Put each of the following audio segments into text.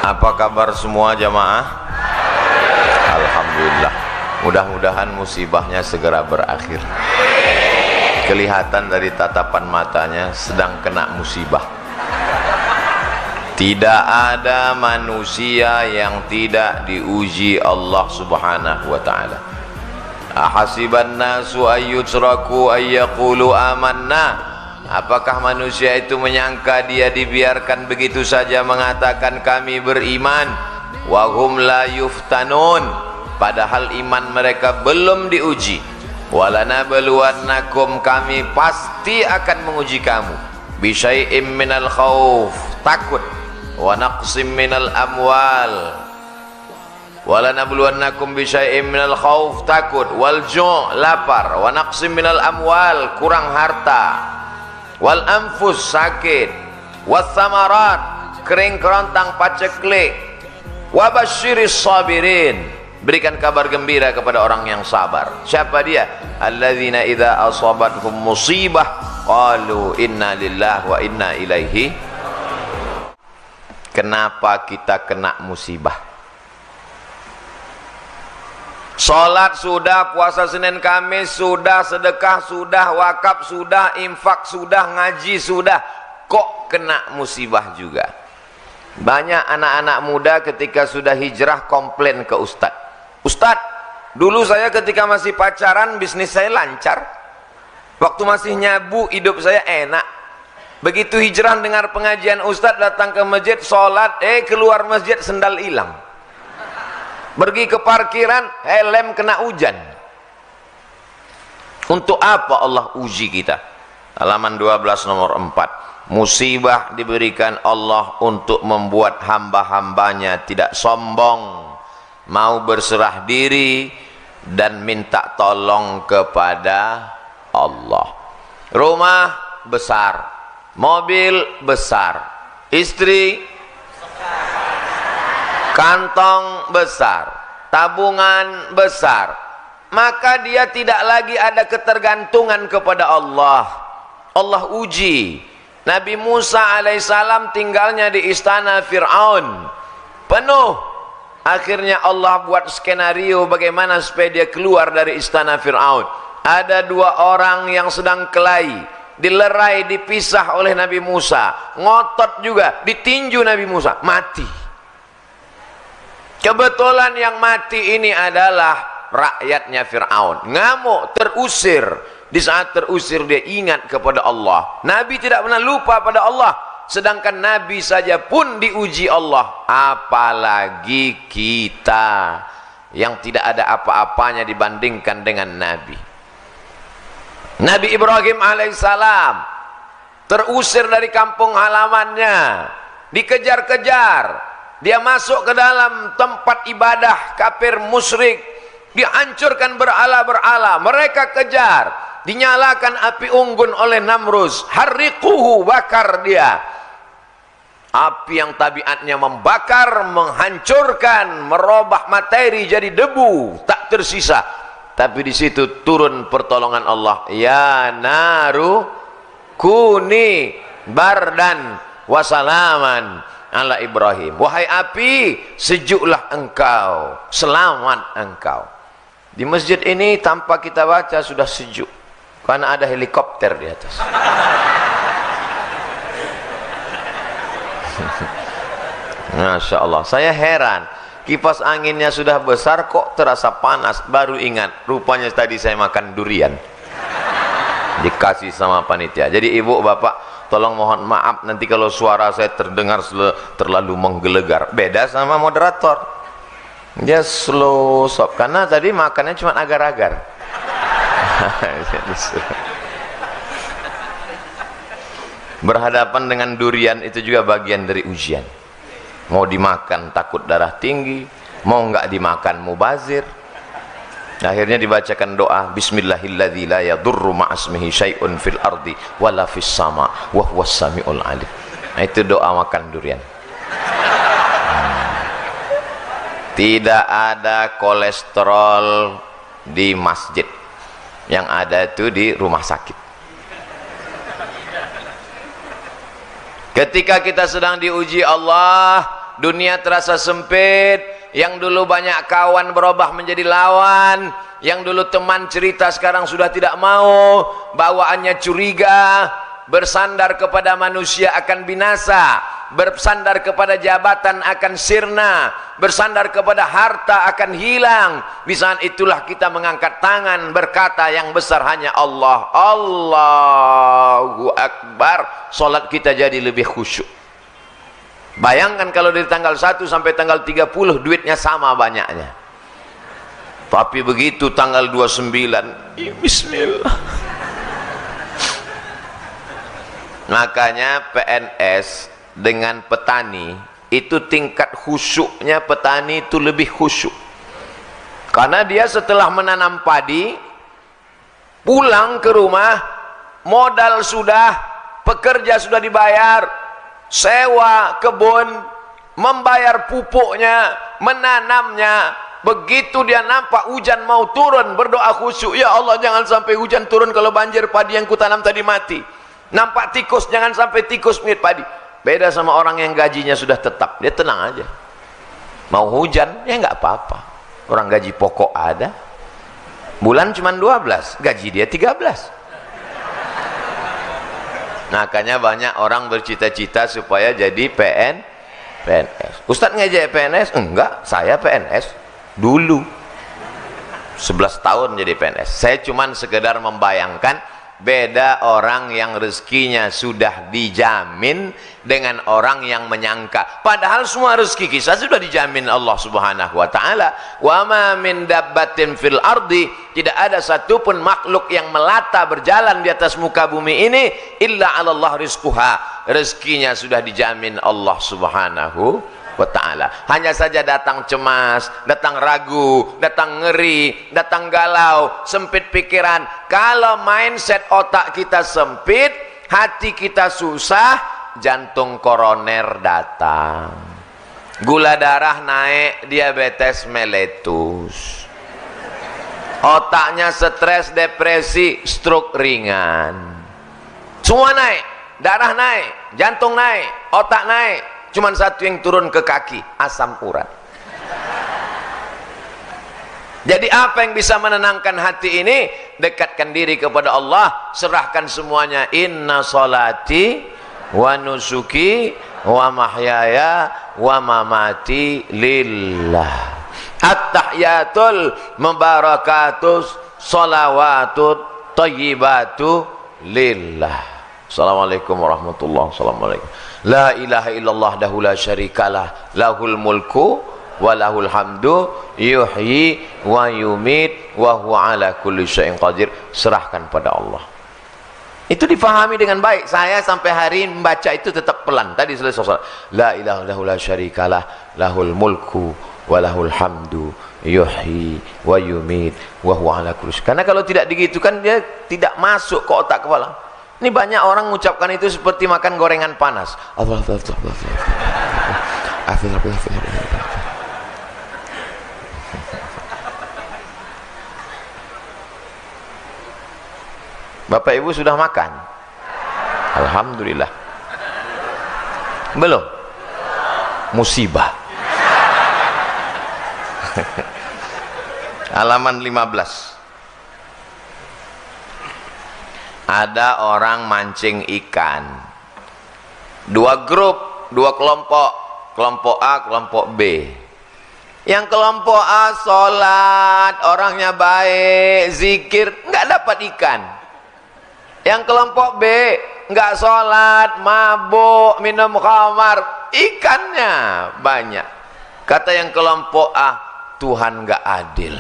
Apa kabar semua jamaah? Alhamdulillah. Mudah-mudahan musibahnya segera berakhir. Kelihatan dari tatapan matanya sedang kena musibah. Tidak ada manusia yang tidak diuji Allah Subhanahu wa taala. Ahasiban nasu ayyutraku ayyaqulu amanna. Apakah manusia itu menyangka dia dibiarkan begitu saja mengatakan kami beriman, wa hum la yuftanun, padahal iman mereka belum diuji. Walanabluwannakum, kami pasti akan menguji kamu, bisyai'im minal khauf, takut, wa naqsim minal amwal. Walanabluwannakum bisyai'im minal khauf, takut, wal ju', lapar, wa naqsim minal amwal, kurang harta, wal anfus, sakit, was samarat, kering kerontang paceklik, wa basyiris sabirin, berikan kabar gembira kepada orang yang sabar. Siapa dia? Alladzina idza asabathum musibah qalu inna lillahi wa inna ilaihi. Kenapa kita kena musibah? Sholat sudah, puasa Senin Kamis sudah, sedekah sudah, wakaf sudah, infak sudah, ngaji sudah, kok kena musibah juga? Banyak anak-anak muda ketika sudah hijrah komplain ke Ustadz. Ustadz, dulu saya ketika masih pacaran bisnis saya lancar, waktu masih nyabu hidup saya enak. Begitu hijrah dengar pengajian Ustadz, datang ke masjid, sholat, keluar masjid sendal hilang. Pergi ke parkiran, helm kena hujan. Untuk apa Allah uji kita? Halaman 12 nomor 4. Musibah diberikan Allah untuk membuat hamba-hambanya tidak sombong, mau berserah diri dan minta tolong kepada Allah. Rumah besar, mobil besar, istri, kantong besar, tabungan besar, maka dia tidak lagi ada ketergantungan kepada Allah. Allah uji. Nabi Musa alaihissalam tinggalnya di istana Fir'aun, penuh. Akhirnya Allah buat skenario bagaimana supaya dia keluar dari istana Fir'aun. Ada dua orang yang sedang kelahi, dilerai, dipisah oleh Nabi Musa, ngotot juga, ditinju Nabi Musa, mati. Kebetulan yang mati ini adalah rakyatnya Fir'aun. Ngamuk, terusir. Di saat terusir dia ingat kepada Allah. Nabi tidak pernah lupa pada Allah. Sedangkan Nabi saja pun diuji Allah. Apalagi kita yang tidak ada apa-apanya dibandingkan dengan Nabi. Nabi Ibrahim alaihissalam terusir dari kampung halamannya, dikejar-kejar. Dia masuk ke dalam tempat ibadah kafir musyrik, dihancurkan berhala-berhala, mereka kejar, dinyalakan api unggun oleh Namrus, harriquhu, bakar dia. Api yang tabiatnya membakar, menghancurkan, merubah materi jadi debu, tak tersisa. Tapi di situ turun pertolongan Allah, ya naru kuni bardan wasalaman ala Ibrahim. Wahai api, sejuklah engkau, selamat engkau. Di masjid ini tanpa kita baca sudah sejuk, karena ada helikopter di atas. Masya Allah, saya heran, kipas anginnya sudah besar kok terasa panas. Baru ingat, rupanya tadi saya makan durian, dikasih sama panitia. Jadi ibu bapak, tolong mohon maaf nanti kalau suara saya terdengar terlalu menggelegar. Beda sama moderator, dia slow sob, karena tadi makannya cuma agar-agar. Berhadapan dengan durian itu juga bagian dari ujian. Mau dimakan takut darah tinggi, mau nggak dimakan mubazir. Akhirnya dibacakan doa, bismillahilladzi la yadurru ma'asmihi syai'un fil ardi wala fis sama wa huwas samiul alim. Nah, itu doa makan durian. Tidak ada kolesterol di masjid, yang ada itu di rumah sakit. Ketika kita sedang diuji Allah, dunia terasa sempit. Yang dulu banyak kawan berubah menjadi lawan. Yang dulu teman cerita sekarang sudah tidak mau. Bawaannya curiga. Bersandar kepada manusia akan binasa, bersandar kepada jabatan akan sirna, bersandar kepada harta akan hilang. Di saat itulah kita mengangkat tangan berkata yang besar hanya Allah. Allahu Akbar. Solat kita jadi lebih khusyuk. Bayangkan kalau dari tanggal 1 sampai tanggal 30 duitnya sama banyaknya, tapi begitu tanggal 29 bismillah. Makanya PNS dengan petani itu tingkat khusyuknya, petani itu lebih khusyuk. Karena dia setelah menanam padi, pulang ke rumah, modal sudah, pekerja sudah dibayar, sewa kebun, membayar pupuknya, menanamnya. Begitu dia nampak hujan mau turun, berdoa khusyuk, ya Allah jangan sampai hujan turun, kalau banjir padi yang kutanam tadi mati. Nampak tikus, jangan sampai tikus mirip padi. Beda sama orang yang gajinya sudah tetap, dia tenang aja. Mau hujan, ya nggak apa-apa. Orang gaji pokok ada, bulan cuma 12, gaji dia 13. Makanya banyak orang bercita-cita supaya jadi PNS. Ustadz ngejek PNS? Enggak, saya PNS dulu 11 tahun jadi PNS. Saya cuma sekedar membayangkan beda orang yang rezekinya sudah dijamin dengan orang yang menyangka. Padahal semua rezeki kita sudah dijamin Allah Subhanahu wa taala. Wa ma min dabbatin fil ardi, tidak ada satupun makhluk yang melata berjalan di atas muka bumi ini illa 'ala Allah rizquha. Rezekinya sudah dijamin Allah Subhanahu wa ta'ala. Hanya saja datang cemas, datang ragu, datang ngeri, datang galau, sempit pikiran. Kalau mindset otak kita sempit, hati kita susah, jantung koroner datang, gula darah naik, diabetes meletus, otaknya stres, depresi, stroke ringan, semua naik, darah naik, jantung naik, otak naik. Cuman satu yang turun ke kaki, asam urat. Jadi apa yang bisa menenangkan hati ini? Dekatkan diri kepada Allah, serahkan semuanya. Inna salati wa nusuki wa mahyaya wa mamati lillah. At-tahiyatul mubarakatus salawatut thayyibatu lillah. Assalamualaikum warahmatullahi wabarakatuh. La ilaha illallah dahu la syarikalah, lahul mulku wa lahul hamdu, yuhyi wa yumit wa huwa ala kulli syai'in qadir. Serahkan pada Allah. Itu difahami dengan baik. Saya sampai hari ini membaca itu tetap pelan. Tadi selesai salat. La ilaha dahu la syarikalah, lahul mulku wa lahul hamdu, yuhyi wa yumit wa huwa ala kulli syai'in. Karena kalau tidak digitukan dia tidak masuk ke otak kepala. Ini banyak orang mengucapkan itu seperti makan gorengan panas. Bapak Ibu sudah makan? Alhamdulillah. Belum? Musibah. Halaman 15. Ada orang mancing ikan, dua grup, dua kelompok, kelompok A, kelompok B. Yang kelompok A sholat, orangnya baik, zikir, nggak dapat ikan. Yang kelompok B nggak sholat, mabuk, minum khamar, ikannya banyak. Kata yang kelompok A, Tuhan nggak adil.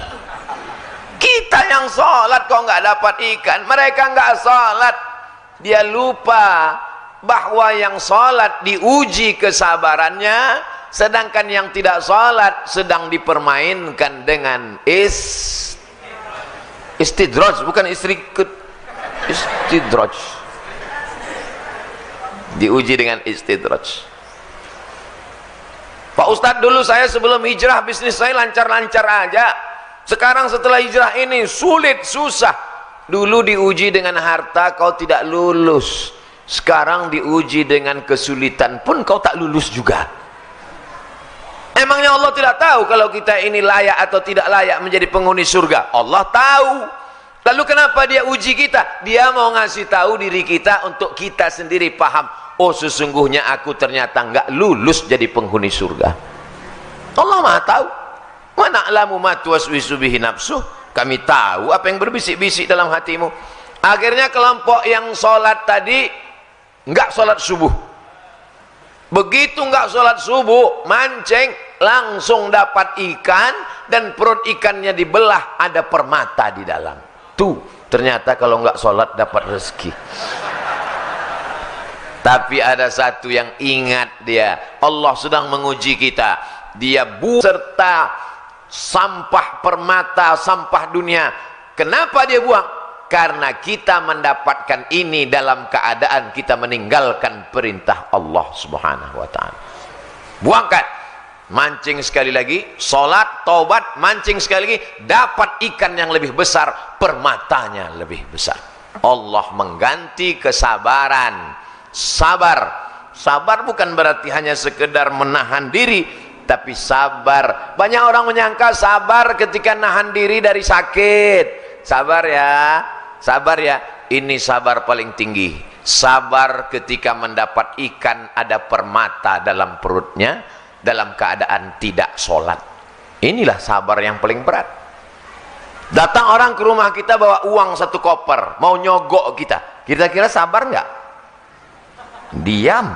Kita yang sholat kok nggak dapat ikan, mereka nggak sholat. Dia lupa bahwa yang sholat diuji kesabarannya, sedangkan yang tidak sholat sedang dipermainkan dengan istidraj, bukan istidraj. Diuji dengan istidraj. Pak Ustadz, dulu saya sebelum hijrah bisnis saya lancar-lancar aja. Sekarang setelah hijrah ini sulit, susah. Dulu diuji dengan harta, kau tidak lulus. Sekarang diuji dengan kesulitan pun kau tak lulus juga. Memangnya Allah tidak tahu kalau kita ini layak atau tidak layak menjadi penghuni surga? Allah tahu. Lalu kenapa dia uji kita? Dia mau ngasih tahu diri kita untuk kita sendiri paham. Oh, sesungguhnya aku ternyata enggak lulus jadi penghuni surga. Allah Maha tahu. Wa na'lamu ma tuwaswisu bihi nafsuh. Kami tahu apa yang berbisik-bisik dalam hatimu. Akhirnya kelompok yang sholat tadi enggak sholat subuh. Begitu enggak sholat subuh, mancing, langsung dapat ikan, dan perut ikannya dibelah, ada permata di dalam. Tuh, ternyata kalau enggak sholat dapat rezeki. Tapi ada satu yang ingat dia, Allah sedang menguji kita. Dia serta sampah permata, sampah dunia. Kenapa dia buang? Karena kita mendapatkan ini dalam keadaan kita meninggalkan perintah Allah Subhanahu wa ta'ala. Buangkan, mancing sekali lagi, sholat, taubat, mancing sekali lagi, dapat ikan yang lebih besar, permatanya lebih besar. Allah mengganti kesabaran. Sabar bukan berarti hanya sekedar menahan diri, tapi sabar. Banyak orang menyangka sabar ketika nahan diri dari sakit. Sabar ya, ini sabar paling tinggi. Sabar ketika mendapat ikan ada permata dalam perutnya, dalam keadaan tidak sholat. Inilah sabar yang paling berat. Datang orang ke rumah kita bawa uang 1 koper, mau nyogok kita. Kira-kira sabar nggak? Diam.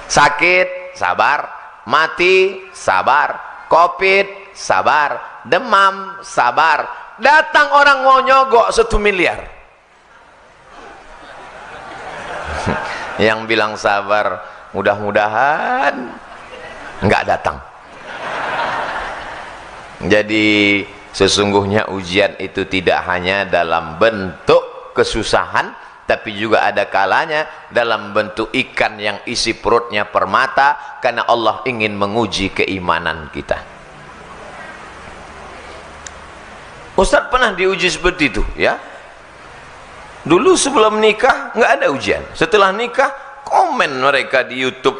Sakit, sabar. Mati, sabar. Covid, sabar. Demam, sabar. Datang orang mau nyogok 1 miliar. Yang bilang sabar, mudah-mudahan nggak datang. Jadi sesungguhnya ujian itu tidak hanya dalam bentuk kesusahan, tapi juga ada kalanya dalam bentuk ikan yang isi perutnya permata, karena Allah ingin menguji keimanan kita. Ustaz pernah diuji seperti itu, ya. Dulu sebelum nikah nggak ada ujian, setelah nikah komen mereka di YouTube.